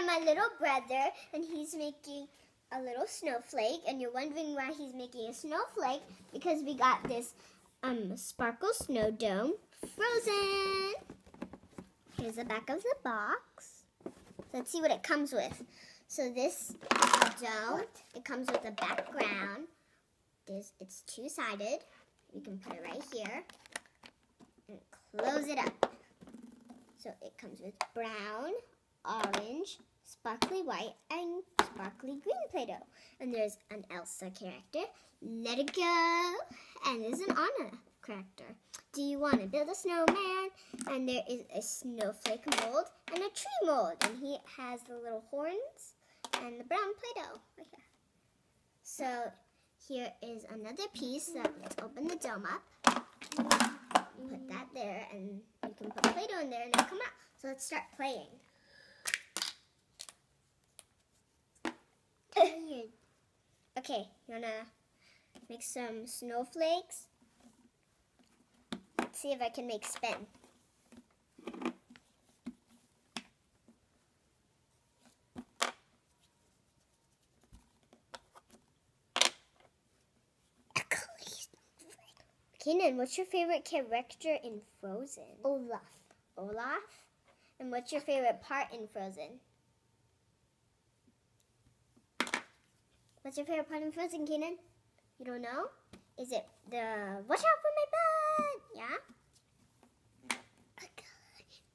my little brother, and he's making a little snowflake. And you're wondering why he's making a snowflake, because we got this sparkle snow dome frozen. Here's the back of the box. Let's see what it comes with. So this dome, it comes with a background. It's two-sided. You can put it right here and close it up. So it comes with brown, orange, sparkly white, and sparkly green Play-Doh. And there's an Elsa character, Let It Go, and there's an Anna character. Do you want to build a snowman? And there is a snowflake mold and a tree mold. And he has the little horns and the brown Play-Doh right here. So here is another piece. Let's open the dome up. Put that there, and you can put Play-Doh in there and it'll come out. So let's start playing. Okay, you wanna make some snowflakes? Let's see if I can make spin. Kenan, what's your favorite character in Frozen? Olaf. Olaf? And what's your favorite part in Frozen? What's your favorite part in Frozen, Kenan? You don't know? Is it the watch out for my butt? Yeah?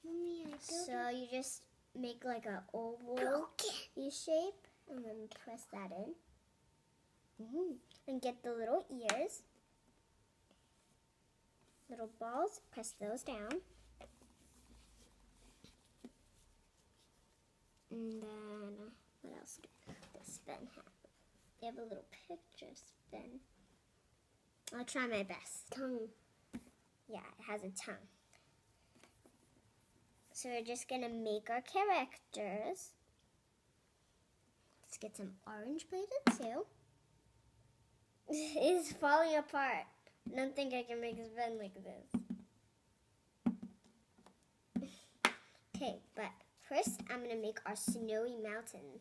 Mommy, So you just make like an oval shape and then press that in. And get the little ears. Little balls, press those down. And then, what else does Spin have? They have a little picture of Spin. I'll try my best. Tongue. Yeah, it has a tongue. So we're just going to make our characters. Let's get some orange Play-Doh too. It's falling apart. I don't think I can make Spin like this. Okay, but first I'm going to make our snowy mountain.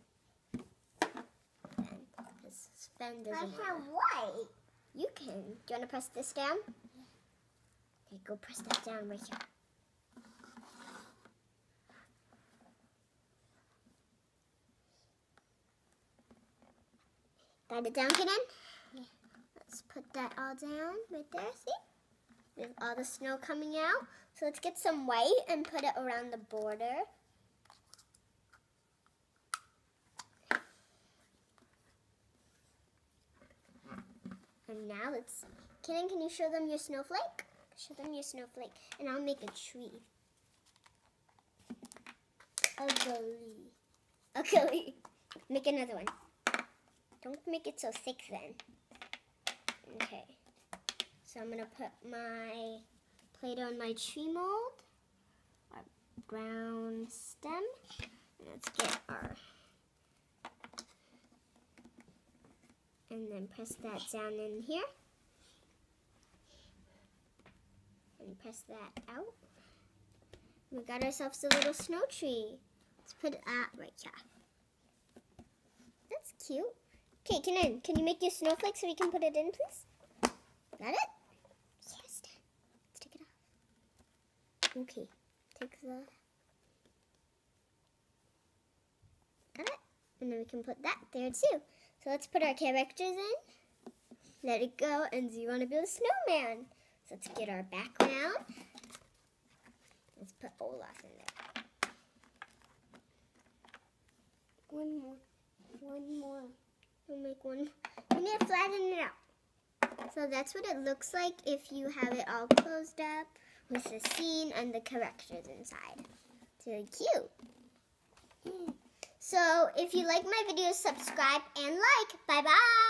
Because Spin doesn't want. I have white. You can. Do you want to press this down? Okay, go press that down right here. Got it down, Kenan? Yeah. Let's put that all down right there, see? With all the snow coming out. So let's get some white and put it around the border. And now let's, Kenan, can you show them your snowflake? Show them your snowflake. And I'll make a tree. Ugly. Okay, make another one. Don't make it so thick then. Okay. So I'm going to put my Play-Doh in my tree mold. Our brown stem. And let's get our... And then press that down in here. And press that out. We got ourselves a little snow tree. Let's put it right here. That's cute. Okay, Kenan, can you make your snowflake so we can put it in, please? Got it? Yes. Let's take it off. Okay. Take the... Got it? And then we can put that there too. So let's put our characters in. Let it go. And do you want to build a snowman? So let's get our background. Let's put Olaf in there. One more. One more. We'll make one. We need to flatten it out. So that's what it looks like if you have it all closed up with the scene and the characters inside. It's really cute. So if you like my videos, subscribe and like. Bye-bye.